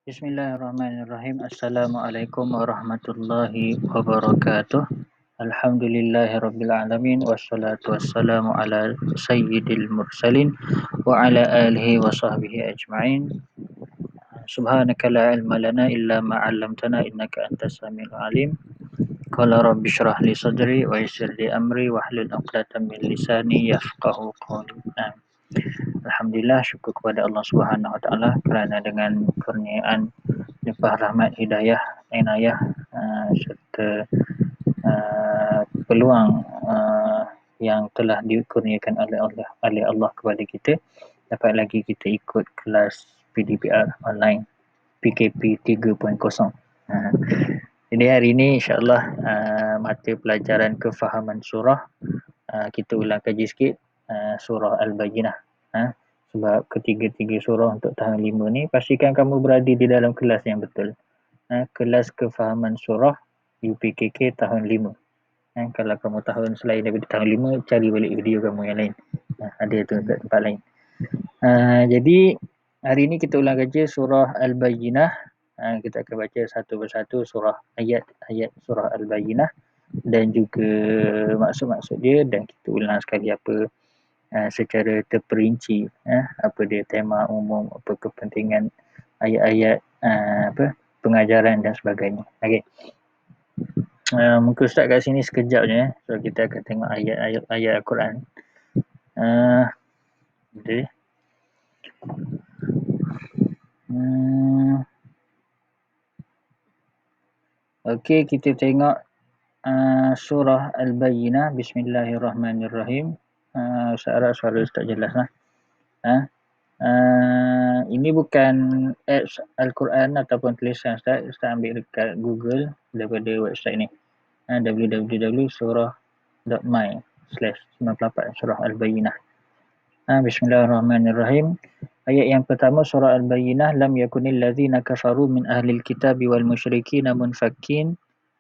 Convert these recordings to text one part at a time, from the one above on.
Bismillahirrahmanirrahim. Assalamualaikum warahmatullahi wabarakatuh. Alhamdulillahirabbil alamin wassalatu wassalamu ala sayyidil mursalin wa ala alihi wa sahbihi ajma'in. Subhanaka la ilma lana illa ma 'allamtana innaka antas samiul alim. Qala rabbi shrah li sadri wa yassir li amri wahlul 'uqdatam min lisani yafqahu qawli. Alhamdulillah, syukur kepada Allah Subhanahu Wa Taala kerana dengan kurniaan limpah rahmat hidayah inayah serta peluang yang telah dikurniakan oleh Allah kepada kita, dapat lagi kita ikut kelas PDPR online PKP 3.0. Jadi hari ini insya-Allah mata pelajaran kefahaman surah kita ulang kaji sikit surah Al-Bayyinah. Sebab ketiga-tiga surah untuk tahun 5 ni pastikan kamu berada di dalam kelas yang betul. Kelas kefahaman surah UPKK tahun 5. Kalau kamu tahun selain daripada tahun 5, cari balik video kamu yang lain. Ada tu kat tempat lain. Jadi hari ini kita ulang kaji surah Al-Bayyinah. Kita akan baca satu persatu surah ayat-ayat surah Al-Bayyinah dan juga maksud-maksud dia, dan kita ulang sekali apa secara terperinci apa dia tema umum, apa kepentingan ayat-ayat, pengajaran dan sebagainya. Okey. Muka ustaz kat sini sekejap je. So kita akan tengok ayat-ayat Al-Quran. Okay. Okey, kita tengok surah Al-Bayyinah. Bismillahirrahmanirrahim. Suara ustaz jelas lah. Ini bukan apps Al-Quran ataupun tulisan ustaz. Ustaz ambil dekat Google daripada website ni, www.surah.my/94 surah Al-Bayyinah. Bismillahirrahmanirrahim. Ayat yang pertama surah Al-Bayyinah. Lam yakunil ladzina kafaru min ahlil kitabi wal musyrikin munfakkin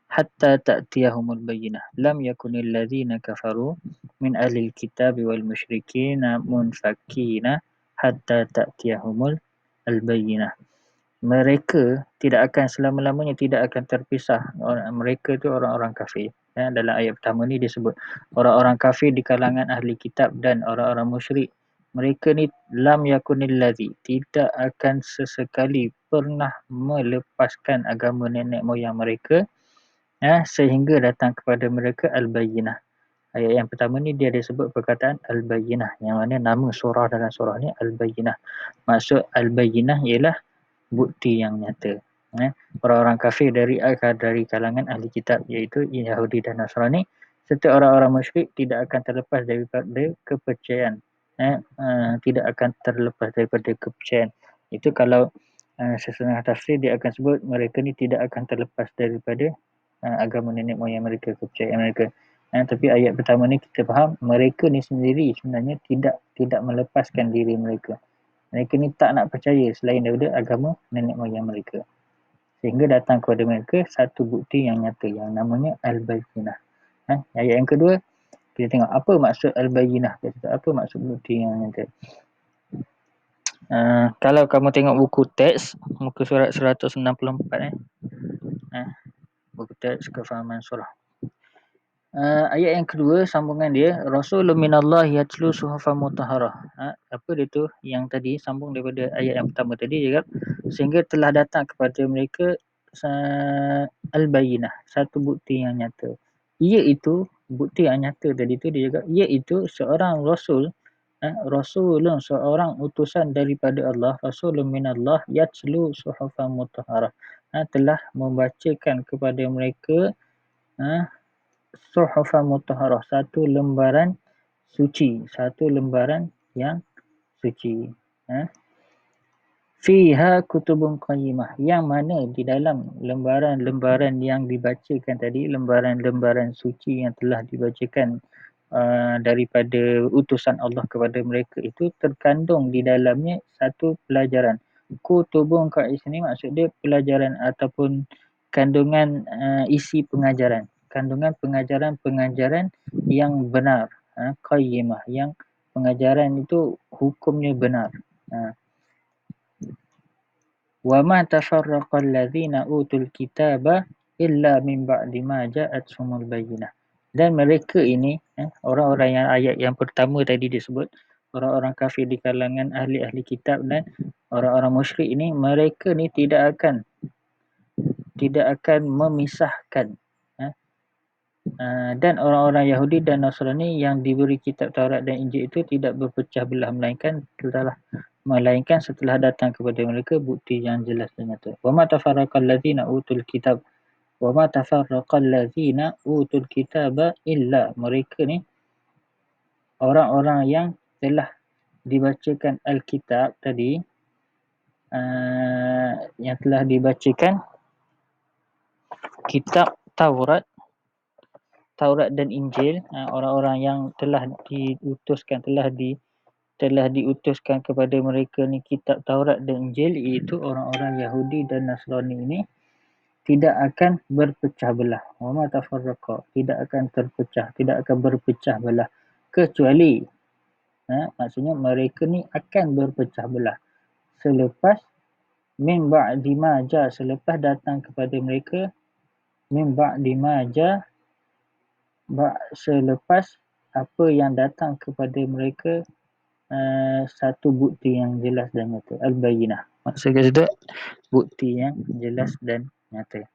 hatta ta'tiyahumul bayyinah. Lam yakunil ladzina kafaru min ahlil kitabi wal musyrikin munfakkina hatta ta'tiyahumul al-bayyinah. Mereka tidak akan selama-lamanya tidak akan terpisah. Mereka tu orang-orang kafir. Dalam ayat pertama ni disebut orang-orang kafir di kalangan ahli kitab dan orang-orang musyrik. Mereka ni lam yakunil ladzi, tidak akan sesekali pernah melepaskan agama nenek moyang mereka sehingga datang kepada mereka al-bayyinah. Ayat yang pertama ni dia disebut perkataan al-bayyinah, yang mana nama surah dalam surah ni al-bayyinah. Maksud al-bayyinah ialah bukti yang nyata. Orang-orang kafir dari kalangan ahli kitab, iaitu Yahudi dan Nasrani, serta orang-orang musyrik tidak akan terlepas daripada kepercayaan. Tidak akan terlepas daripada kepercayaan. Itu kalau sesetengah tafsir dia akan sebut mereka ni tidak akan terlepas daripada agama nenek moyang mereka, kepercayaan mereka. Tapi ayat pertama ni kita faham mereka ni sendiri sebenarnya tidak melepaskan diri mereka. Mereka ni tak nak percaya selain daripada agama nenek moyang mereka, sehingga datang kepada mereka satu bukti yang nyata yang namanya Al-Bayyinah. Ayat yang kedua, kita tengok apa maksud Al-Bayyinah. Apa maksud bukti yang nyata. Kalau kamu tengok buku teks, muka surat 164 buku teks kefahaman surah. Ayat yang kedua, sambungan dia, Rasulun minallahi yatlu suhufan mutahharah. Apa dia tu? Yang tadi sambung daripada ayat yang pertama tadi juga, sehingga telah datang kepada mereka al-bayyinah, satu bukti yang nyata. Iaitu bukti yang nyata tadi tu dia juga, iaitu seorang rasul, rasulun, seorang utusan daripada Allah, rasulun minallah yatlu suhufan mutahharah, telah membacakan kepada mereka suhufan mutahharah, satu lembaran suci, satu lembaran yang suci. Fiha kutubun qayyimah, yang mana di dalam lembaran-lembaran yang dibacakan tadi, lembaran-lembaran suci yang telah dibacakan daripada utusan Allah kepada mereka, itu terkandung di dalamnya satu pelajaran. Kutubun kat sini maksud dia pelajaran ataupun kandungan isi pengajaran. Kandungan pengajaran yang benar, qayyimah, yang pengajaran itu hukumnya benar. Wa ma tafarraqal ladzina utul kitaba illa min ba'di ma ja'atuhumul bayyinah. Dan mereka ini, orang-orang yang ayat yang pertama tadi disebut, orang-orang kafir di kalangan ahli-ahli kitab dan orang-orang musyrik ini, mereka ni tidak akan memisahkan, dan orang-orang Yahudi dan Nasrani yang diberi kitab Taurat dan Injil itu tidak berpecah belah melainkan setelah datang kepada mereka bukti yang jelas dan nyata. Wa ma tafarraqal ladzina utul kitab wa ma tafarraqal ladzina utul kitaba illa, mereka ni orang-orang yang telah dibacakan Alkitab tadi, yang telah dibacakan kitab Taurat dan Injil, orang-orang yang telah diutuskan kepada mereka ni kitab Taurat dan Injil, iaitu orang-orang Yahudi dan Nasrani ini tidak akan berpecah belah. Wa ma tafarraqa, tidak akan terpecah, tidak akan berpecah belah, kecuali maksudnya mereka ni akan berpecah belah selepas min ba'di ma ja, selepas datang kepada mereka min ba'di ma ja, selepas apa yang datang kepada mereka satu bukti yang jelas dan nyata. Al-Bayyinah, maksudnya itu bukti yang jelas dan nyata.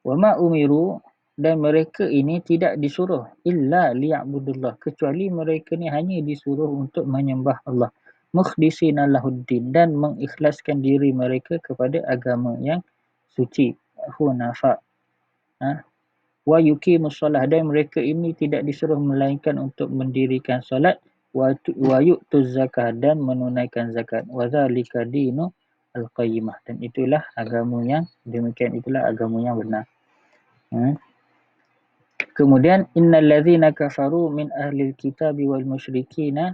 Wa ma umiru, dan mereka ini tidak disuruh illa liya'budullah, kecuali mereka ni hanya disuruh untuk menyembah Allah, mukhlishina lahuddin, dan mengikhlaskan diri mereka kepada agama yang suci, hunafa, wa yuqimus solah, dan mereka ini tidak disuruh melainkan untuk mendirikan solat, wa yu'tuz zakah, dan menunaikan zakat, wa zalika dinu al-qayyimah, dan itulah agama yang demikian, itulah agama yang benar. Kemudian innal ladzina kafaru min ahlil kitabi wal musyrikina,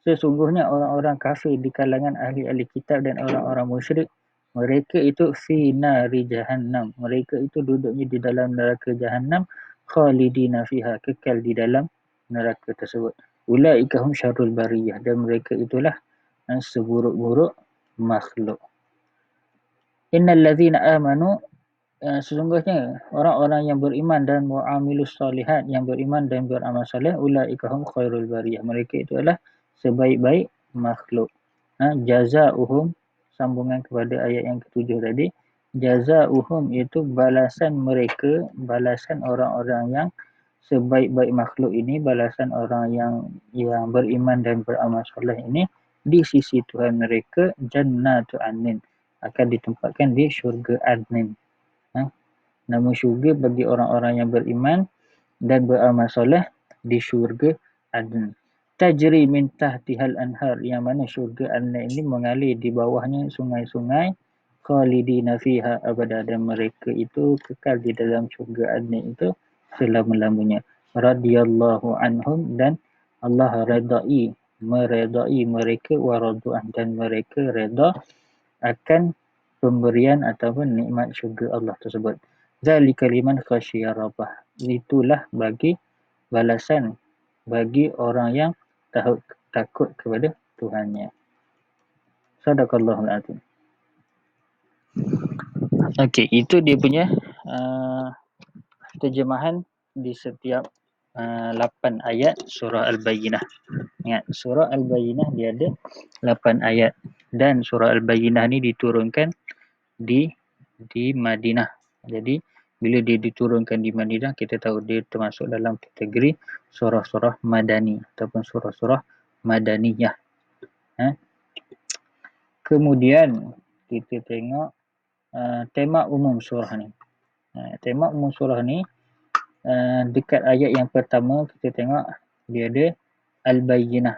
sesungguhnya orang-orang kafir di kalangan ahli-ahli kitab dan orang-orang musyrik, mereka itu fi nari jahannam, mereka itu duduknya di dalam neraka jahannam, khalidina fiha, kekal di dalam neraka tersebut. Ulaika hum syarrul bariyah, dan mereka itulah seburuk-buruk makhluk. Innal ladzina amanu, sesungguhnya orang-orang yang beriman dan mu'amilus solihat, yang beriman dan beramal soleh, ulaika hum khairul bariyah, mereka itu adalah sebaik-baik makhluk. Jazauhum, sambungan kepada ayat yang ketujuh tadi, jazauhum itu balasan mereka, balasan orang-orang yang sebaik-baik makhluk ini, balasan orang yang beriman dan beramal soleh ini di sisi Tuhan mereka, jannatu adnin, akan ditempatkan di syurga adnin. Nama syurga bagi orang-orang yang beriman dan beramal soleh di syurga adn. Tajri min tahtihal anhar, yang mana syurga adn ini mengalir di bawahnya sungai-sungai, khalidina fiha abada, dan mereka itu kekal di dalam syurga adn itu selama-lamanya. Radiyallahu anhum, dan Allah meredai mereka, wa radu'an, dan mereka reda akan pemberian ataupun nikmat syurga Allah tersebut. Zalika liman khasyia rabbah, itulah bagi balasan bagi orang yang takut kepada Tuhannya. Sadaqallahul azim. Okey, itu dia punya terjemahan di setiap 8 ayat surah Al-Bayyinah. Ingat, surah Al-Bayyinah dia ada 8 ayat, dan surah Al-Bayyinah ni diturunkan di Madinah. Jadi bila dia diturunkan di Madinah, kita tahu dia termasuk dalam kategori surah-surah Madani ataupun surah-surah Madaniyah. Kemudian kita tengok tema umum surah ni. Tema umum surah ni dekat ayat yang pertama, kita tengok dia ada Al-Bayyinah.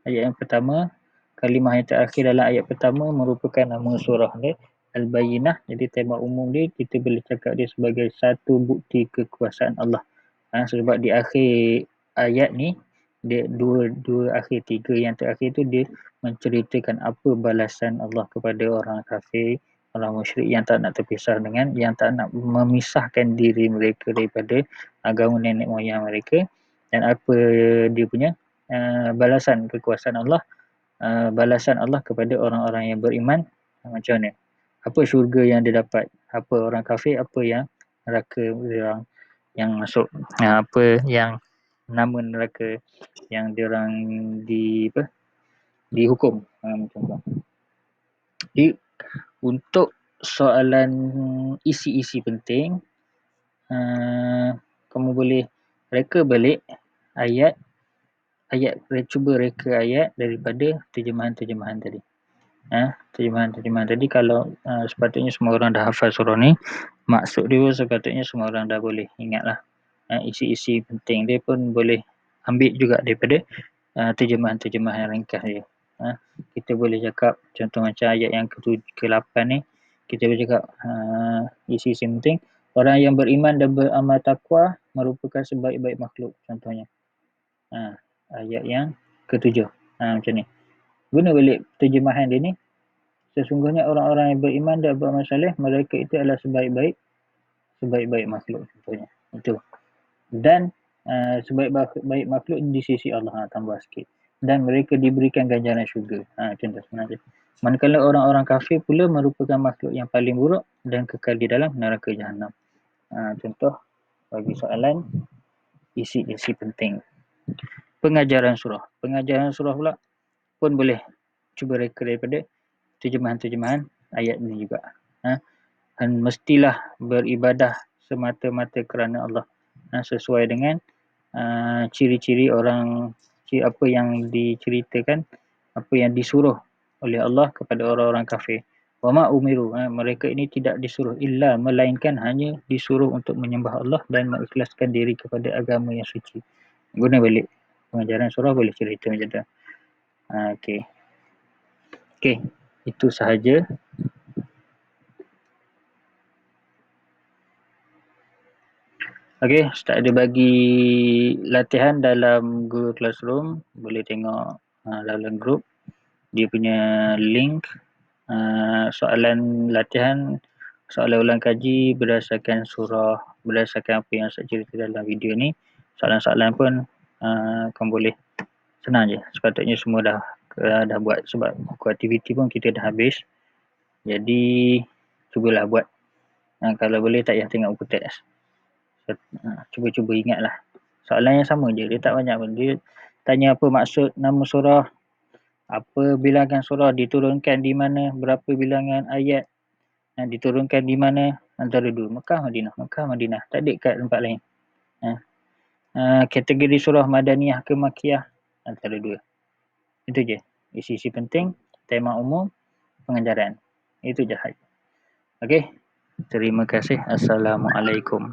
Ayat yang pertama, kalimah yang terakhir dalam ayat pertama merupakan nama surah dia, Al-Bayyinah. Jadi tema umum dia, kita boleh cakap dia sebagai satu bukti kekuasaan Allah. Sebab di akhir ayat ni, dia dua akhir, tiga yang terakhir tu dia menceritakan apa balasan Allah kepada orang kafir, orang musyrik yang tak nak terpisah dengan, yang tak nak memisahkan diri mereka daripada agama nenek moyang mereka, dan apa dia punya balasan kekuasaan Allah balasan Allah kepada orang-orang yang beriman macam mana? Apa syurga yang dia dapat? Apa orang kafir, apa yang neraka orang yang masuk? Apa yang nama neraka yang diorang dihukum? Macam tu. Jadi untuk soalan isi-isi penting, kamu boleh reka balik ayat, cuba reka ayat daripada terjemahan-terjemahan tadi. Terjemahan-terjemahan tadi kalau sepatutnya semua orang dah hafal surah ni, maksud dia sepatutnya semua orang dah boleh ingat lah. Isi-isi penting dia pun boleh ambil juga daripada terjemahan-terjemahan ringkas dia. Kita boleh cakap contoh macam ayat yang ke-8 ni, kita boleh cakap isi-isi penting, orang yang beriman dan beramal taqwa merupakan sebaik-baik makhluk contohnya. Ayat yang ke-7 macam ni. Guna balik terjemahan dia ni, sesungguhnya orang-orang yang beriman dan beramal soleh, mereka itu adalah sebaik-baik makhluk contohnya. Itu. Dan sebaik-baik makhluk di sisi Allah, tambah sikit. Dan mereka diberikan ganjaran syurga. Contoh sebenarnya. Manakala orang-orang kafir pula merupakan makhluk yang paling buruk dan kekal di dalam neraka Jahannam. Contoh bagi soalan isi-isi penting. Pengajaran surah. Pengajaran surah pula pun boleh cuba reka daripada terjemahan-terjemahan ayat ni juga. Dan mestilah beribadah semata-mata kerana Allah. Sesuai dengan ciri-ciri orang, apa yang diceritakan, apa yang disuruh oleh Allah kepada orang-orang kafir. Wama umiru, mereka ini tidak disuruh illa, melainkan hanya disuruh untuk menyembah Allah dan mengikhlaskan diri kepada agama yang suci. Guna balik pengajaran surah boleh cerita macam tu. Okey, itu sahaja. Okey, start ada bagi latihan dalam Google Classroom. Boleh tengok dalam group dia punya link. Soalan latihan, soalan ulang kaji berdasarkan surah, berdasarkan apa yang saya cerita dalam video ni. Soalan-soalan pun kamu boleh, senang je. Sepatutnya semua dah buat, sebab buku aktiviti pun kita dah habis. Jadi cubalah buat. Kalau boleh tak payah tengok buku teks. Cuba-cuba ingatlah. Soalan yang sama je, dia tak banyak pun. Dia tanya apa maksud nama surah, apa bilangan surah, diturunkan di mana, berapa bilangan ayat, diturunkan di mana, antara dua, Mekah, Madinah. Mekah, Madinah. Tak ada kat tempat lain. Kategori surah Madaniyah ke Makiyah, antara dua. Itu je. Isi-isi penting, tema umum, pengajaran. Itu je. Okey. Terima kasih. Assalamualaikum.